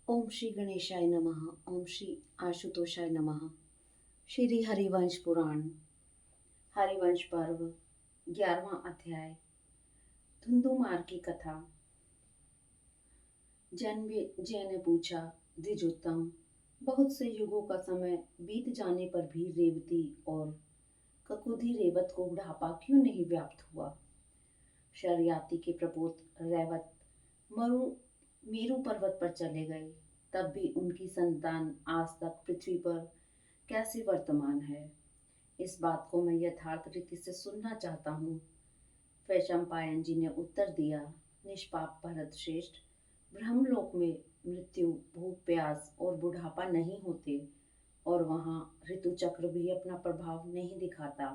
ओम श्री गणेशाय नमः। ओम श्री आशुतोषाय नमः। श्री हरिवंश पुराण हरिवंश पर्व 11वां अध्याय। धुंधुमार की कथा। जय ने पूछा, द्विजोत्तम, बहुत से युगों का समय बीत जाने पर भी रेवती और ककुधी रेवत को बुढ़ापा क्यों नहीं व्याप्त हुआ? शर्याती के प्रपोत रेवत मरु मेरु पर्वत पर चले गए, तब भी उनकी संतान आज तक पृथ्वी पर कैसे वर्तमान है, इस बात को मैं यथार्थ रीति से सुनना चाहता हूँ। वैशंपायन जी ने उत्तर दिया, निष्पाप भरत श्रेष्ठ, ब्रह्मलोक में मृत्यु, भूख, प्यास और बुढ़ापा नहीं होते, और वहाँ ऋतु चक्र भी अपना प्रभाव नहीं दिखाता।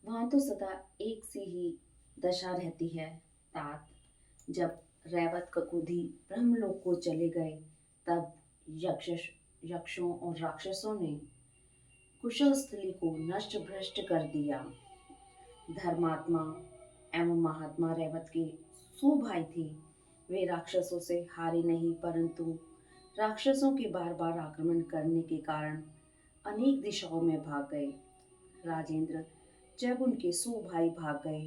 वहाँ तो सदा एक सी ही दशा रहती है। तात, जब रैवत ककुधी ब्रह्मलोक को चले गए, तब यक्षों और राक्षसों ने कुशल स्थली को नष्ट भ्रष्ट कर दिया। धर्मात्मा एवं महात्मा रैवत के 100 भाई थे। वे राक्षसों से हारे नहीं, परंतु राक्षसों के बार बार आक्रमण करने के कारण अनेक दिशाओं में भाग गए। राजेंद्र, जब उनके 100 भाई भाग गए,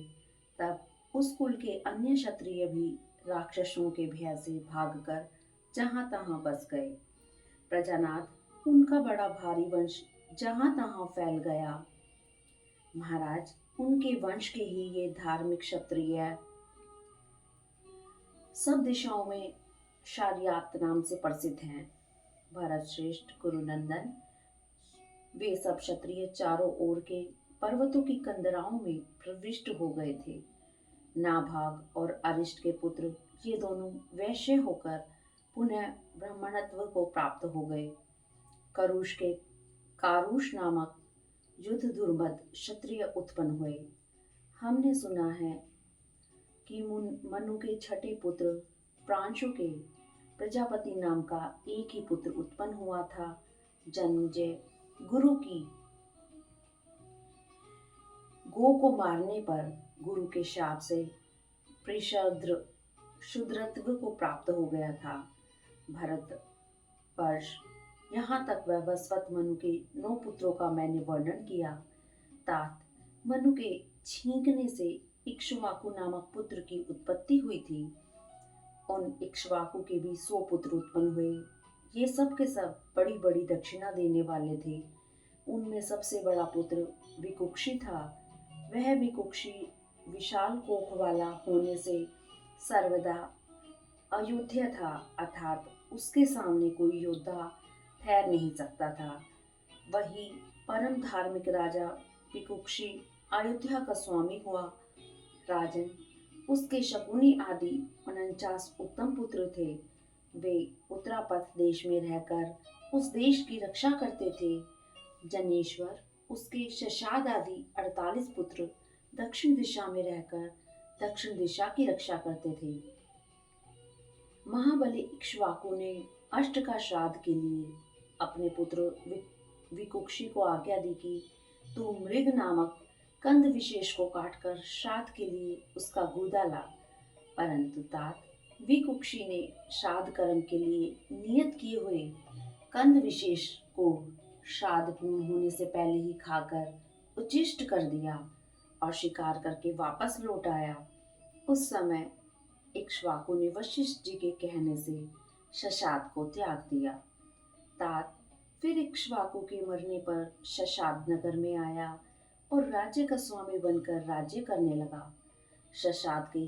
तब उस कुल के अन्य क्षत्रिय भी राक्षसों के भय से भागकर जहां तहां बस गए। प्रजानाथ, उनका बड़ा भारी वंश जहां तहां फैल गया। महाराज, उनके वंश के ही ये धार्मिक क्षत्रिय सब दिशाओं में शार्यात नाम से प्रसिद्ध हैं। भरत श्रेष्ठ कुरुनंदन, वे सब क्षत्रिय चारों ओर के पर्वतों की कंदराओं में प्रविष्ट हो गए थे। नाभाग और अरिष्ट के पुत्र ये दोनों वैश्य होकर पुनः ब्राह्मणत्व को प्राप्त हो गए। करुष के कारुष नामक युद्ध दुर्मद क्षत्रिय उत्पन्न हुए। हमने सुना है कि मनु के छठे पुत्र प्रांशु के प्रजापति नाम का एक ही पुत्र उत्पन्न हुआ था। जन्मजय गुरु की गो को मारने पर गुरु के शाप से शूद्रत्व को प्राप्त हो गया था। भरत वर्ष यहाँ तक वैवस्वत मनु के 9 पुत्रों का मैंने वर्णन किया। तात, मनु के छींकने से इक्ष्वाकु नामक पुत्र की उत्पत्ति हुई थी। उन इक्ष्वाकु के भी 100 पुत्र उत्पन्न हुए। ये सब के सब बड़ी बड़ी दक्षिणा देने वाले थे। उनमें सबसे बड़ा पुत्र विकुक्षी था। वह विकुक्षी विशाल कोख वाला होने से सर्वदा अयोध्या था, अर्थात उसके सामने कोई योद्धा ठहर नहीं सकता था। वही परम धार्मिक राजा विकुक्षी अयोध्या का स्वामी हुआ। राजन, उसके शकुनी आदि 49 उत्तम पुत्र थे। वे उत्तरापथ देश में रहकर उस देश की रक्षा करते थे। जनेश्वर, उसके शशाद आदि 48 पुत्र दक्षिण दिशा में रहकर दक्षिण दिशा की रक्षा करते थे। महाबली इक्ष्वाकु ने अष्ट का श्राद्ध के लिए अपने पुत्र विकुक्षी को आज्ञा दी कि तू मृग नामक कंद विशेष को काटकर श्राद्ध के लिए उसका गुदा ला। परंतु तात, विकुक्षी ने श्राद्ध कर्म के लिए नियत किए हुए कंद विशेष को श्राद्ध पूर्ण होने से पहले ही खाकर उचिष्ट कर दिया और शिकार करके वापस लौट आया। उस समय इक्ष्वाकु ने वशिष्ठ जी के कहने से शशाद को त्याग दिया। तात, फिर इक्ष्वाकु के मरने पर शशाद नगर में आया और राज्य का स्वामी बनकर राज्य करने लगा। शशाद के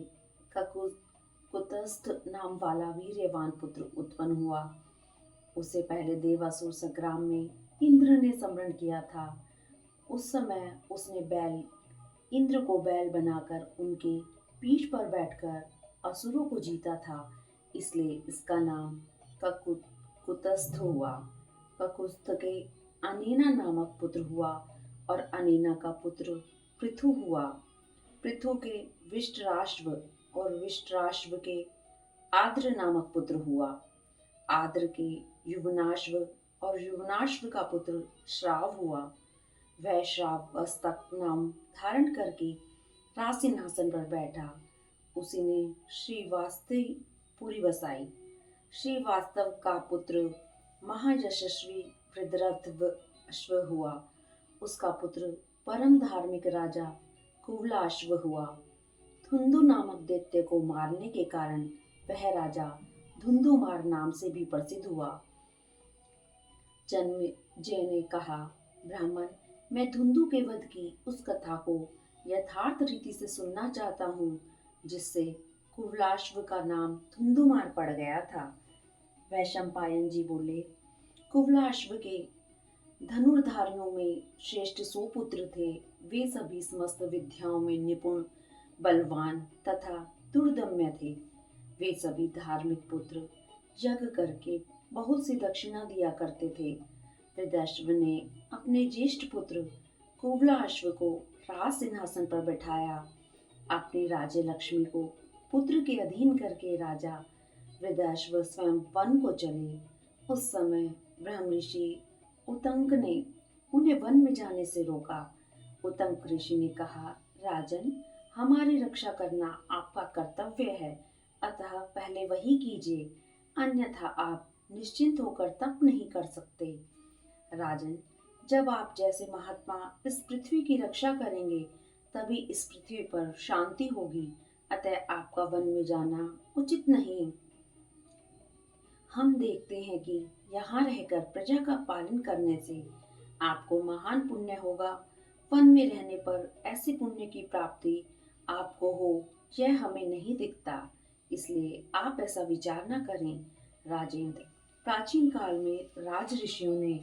कुतस्थ नाम वाला वीर्यवान पुत्र उत्पन्न हुआ। उससे पहले देवासुर संग्राम में इंद्र ने स्मरण किया था। उस समय उसने इंद्र को बैल बनाकर उनके पीठ पर बैठकर असुरों को जीता था, इसलिए इसका नाम कुतस्थ हुआ। ककुस्थ के अनीना नामक पुत्र हुआ और अनीना का पुत्र पृथु हुआ। पृथु के विष्टराष्ट्र और विष्टराष्ट्र के आद्र नामक पुत्र हुआ। आद्र के युवनाश्व और युवनाश्व का पुत्र श्राव हुआ। वह श्राव वस्तक नाम धारण करके राज सिंहासन पर बैठा। उसी ने श्रीवास्ती पुरी बसाई। श्रीवास्तव का पुत्र महायशस्वी वृद्धरथश्व हुआ। उसका पुत्र परम धार्मिक राजा कुवलाश्व हुआ। धुंधु नामक दैत्य को मारने के कारण वह राजा धुंधुमार नाम से भी प्रसिद्ध हुआ। जन्मेजय ने कहा, ब्राह्मण, मैं धुंधु के वध की उस कथा को यथार्थ रीति से सुनना चाहता हूँ जिससे कुवलाश्व का नाम धुंधुमार पड़ गया था। वैशंपायन जी बोले, कुवलाश्व के धनुर्धारियों में श्रेष्ठ 100 पुत्र थे। वे सभी समस्त विद्याओं में निपुण, बलवान तथा दुर्दम्य थे। वे सभी धार्मिक पुत्र यज्ञ करके बहुत सी दक्षिणा दिया करते थे। वृद्धश्व ने अपने ज्येष्ठ पुत्र कुवलाश्व को राज सिंहासन पर बैठाया। अपनी राज्य लक्ष्मी को पुत्र के अधीन करके राजा वृद्धश्व स्वयं वन को चले। उस समय ब्रह्म ऋषि उतंक ने उन्हें वन में जाने से रोका। उतंक ऋषि ने कहा, राजन, हमारी रक्षा करना आपका कर्तव्य है, अतः पहले वही कीजिए, अन्यथा आप निश्चिंत होकर तप नहीं कर सकते। राजन, जब आप जैसे महात्मा इस पृथ्वी की रक्षा करेंगे तभी इस पृथ्वी पर शांति होगी, अतः आपका वन में जाना उचित नहीं। हम देखते हैं कि यहाँ रहकर प्रजा का पालन करने से आपको महान पुण्य होगा। वन में रहने पर ऐसी पुण्य की प्राप्ति आपको हो, यह हमें नहीं दिखता, इसलिए आप ऐसा विचार न करें। राजेंद्र, प्राचीन काल में राज ऋषियों ने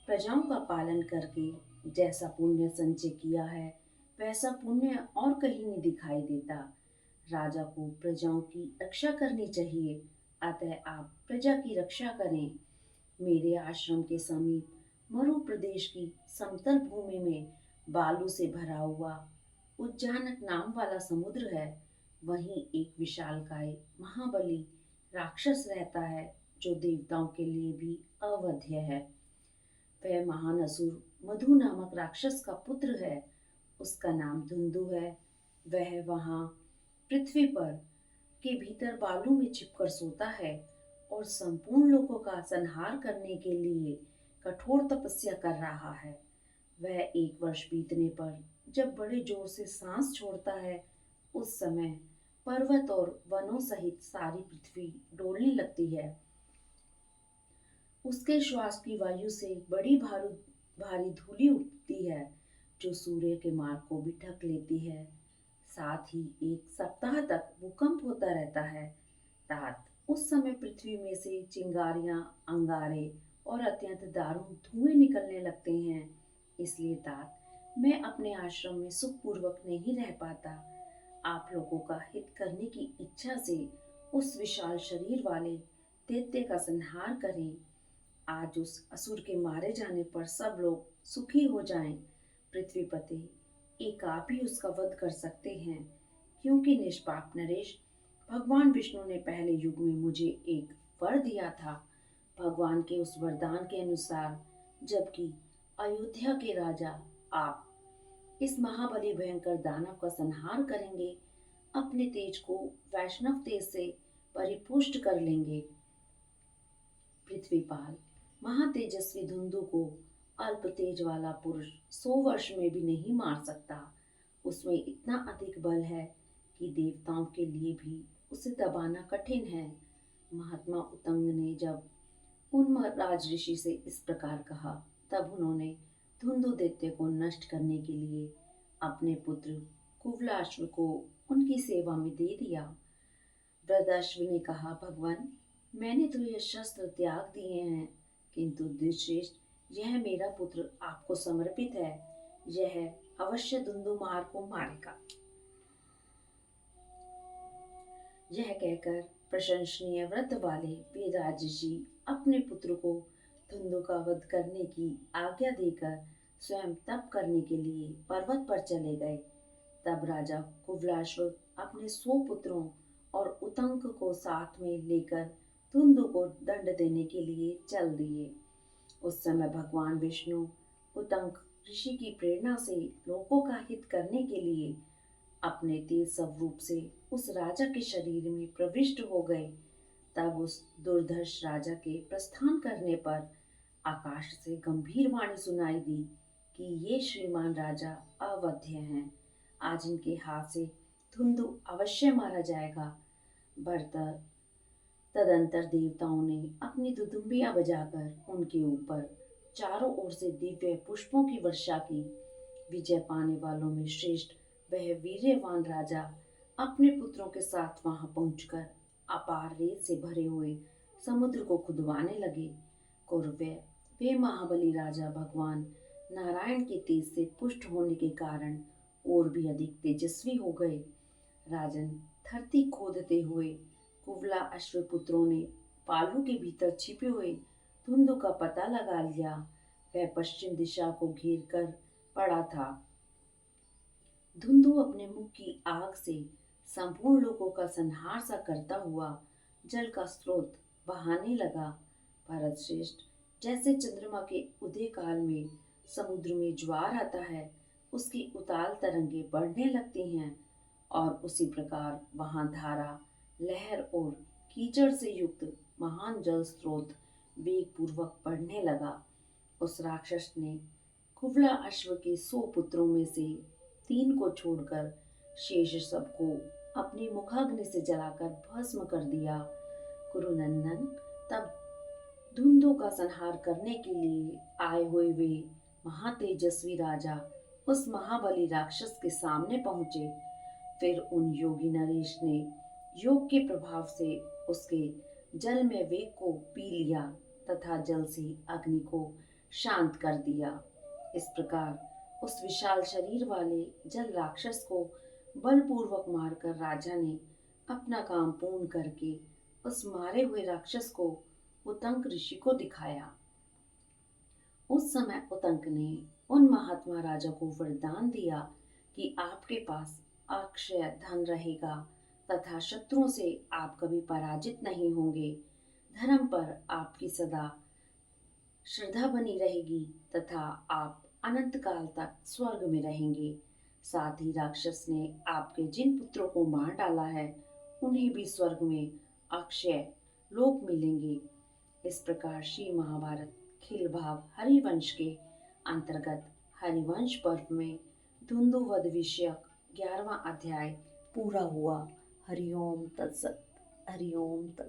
प्रजाओं का पालन करके जैसा पुण्य संचय किया है वैसा पुण्य और कहीं नहीं दिखाई देता। राजा को प्रजाओं की रक्षा करनी चाहिए, अतः आप प्रजा की रक्षा करें। मेरे आश्रम के समीप मरु प्रदेश की समतल भूमि में बालू से भरा हुआ उज्जानक नाम वाला समुद्र है। वहीं एक विशालकाय महाबली राक्षस रहता है जो देवताओं के लिए भी अवध्य है। वह महान असुर मधु नामक राक्षस का पुत्र है। उसका नाम धुंधु है। वह वहाँ पृथ्वी पर के भीतर बालू में छिपकर सोता है और संपूर्ण लोगों का संहार करने के लिए कठोर तपस्या कर रहा है। वह 1 वर्ष बीतने पर जब बड़े जोर से सांस छोड़ता है, उस समय पर्वत और वनों सहित सारी पृथ्वी डोलने लगती है। उसके श्वास की वायु से बड़ी भारी धूलि उठती है जो सूर्य के मार्ग को भी ढक लेती है। साथ ही 1 सप्ताह तक भूकंप होता रहता है। तात उस समय पृथ्वी में से चिंगारियां, अंगारे और अत्यंत दारुण धुएं निकलने लगते हैं। इसलिए तात, मैं अपने आश्रम में सुखपूर्वक नहीं रह पाता। आप लोगों का हित करने की इच्छा से उस विशाल शरीर वाले दैत्य का संहार करें। आज उस असुर के मारे जाने पर सब लोग सुखी हो जाएं। पृथ्वीपति, एक आप ही उसका वध कर सकते हैं, क्योंकि निष्पाप नरेश, भगवान विष्णु ने पहले युग में मुझे एक वर दिया था। भगवान के उस वरदान के अनुसार जबकि अयोध्या के राजा आप इस महाबली भयंकर दानव का संहार करेंगे, अपने तेज को वैष्णव तेज से परिपुष्ट कर लेंगे। पृथ्वीपाल, महातेजस्वी धुंधु को अल्प तेज वाला पुरुष 100 वर्ष में भी नहीं मार सकता। उसमें इतना अधिक बल है कि देवताओं के लिए भी उसे दबाना कठिन है। महात्मा उतंग ने जब उन राज ऋषि से इस प्रकार कहा, तब उन्होंने धुंधु दैत्य को नष्ट करने के लिए अपने पुत्र कुवलाश्व को उनकी सेवा में दे दिया। वृद्धश्व ने कहा, भगवान, मैंने तो यह शस्त्र त्याग दिए हैं, किंतु द्विश्रेष्ठ, यह मेरा पुत्र आपको समर्पित है। यह अवश्य धुंधुमार को मारेगा। यह कहकर प्रशंसनीय व्रत वाले वे राजर्षि अपने पुत्र को धुंधु का वध करने की आज्ञा देकर स्वयं तप करने के लिए पर्वत पर चले गए। तब राजा कुवलाश्व अपने 100 पुत्रों और उतंक को साथ में लेकर धुंधु को दंड देने के लिए चल दिए। उस समय भगवान विष्णु उतंक ऋषि की प्रेरणा से लोगों का हित करने के लिए अपने तेज स्वरूप से उस राजा के शरीर में प्रविष्ट हो गए। तब उस दुर्धर्ष राजा के प्रस्थान करने पर आकाश से गंभीर वाणी सुनाई दी कि ये श्रीमान राजा अवध्य हैं। आज इनके हाथ से धुंधु अवश्य मारा जाएगा। भरतर तदंतर देवताओं ने अपनी दुदुम्बियां बजाकर उनके ऊपर चारों ओर से दिव्य पुष्पों की वर्षा की। विजय पाने वालों में श्रेष्ठ वह वीर्यवान राजा अपने पुत्रों के साथ वहां पहुंचकर अपार रेत से भरे हुए समुद्र को खुदवाने लगे। कौरव वे महाबली राजा भगवान नारायण के तेज से पुष्ट होने के कारण और भी अधिक तेजस्वी हो गए। राजन धरती खोदते हुए कुवला अश्वपुत्रों ने पालू के भीतर छिपे हुए धुंधु का पता लगा लिया। वह पश्चिम दिशा को घेर कर पड़ा था। धुंधु अपने मुख की आग से संपूर्ण लोगों का संहार सा करता हुआ जल का स्रोत बहाने लगा। भरत श्रेष्ठ, जैसे चंद्रमा के उदय काल में समुद्र में ज्वार आता है, उसकी उताल तरंगे बढ़ने लगती हैं, और उसी प्रकार वहां धारा, लहर और कीचड़ से युक्त महान जल स्रोत वेग पूर्वक बढ़ने लगा। उस राक्षस ने कुवला अश्व के 100 पुत्रों में से 3 को छोड़कर शेष सबको अपनी मुखाग्नि से जलाकर भस्म कर दिया। कुरुनंदन, तब धुंधु का संहार करने के लिए आए हुए वे महातेजस्वी राजा उस महाबली राक्षस के सामने पहुंचे। फिर उन योगी नरेश ने योग के प्रभाव से उसके जल में वेग को पी लिया तथा जल से अग्नि को शांत कर दिया। इस प्रकार उस विशाल शरीर वाले जल राक्षस को बलपूर्वक मारकर राजा ने अपना काम पूर्ण करके उस मारे हुए राक्षस को उतंक ऋषि को दिखाया। उस समय उतंक ने उन महात्मा राजा को वरदान दिया कि आपके पास अक्षय धन रहेगा तथा शत्रुओं से आप कभी पराजित नहीं होंगे। धर्म पर आपकी सदा श्रद्धा बनी रहेगी तथा आप अनंत काल तक स्वर्ग में रहेंगे। साथ ही राक्षस ने आपके जिन पुत्रों को मार डाला है, उन्हें भी स्वर्ग में अक्षय लोक मिलेंगे। इस प्रकार श्री महाभारत खिल भाव हरिवंश के अंतर्गत हरिवंश पर्व में धुंधुवध विषयक 11वां अध्याय पूरा हुआ। हरिओम तत्सत। हरिओम तत्सत।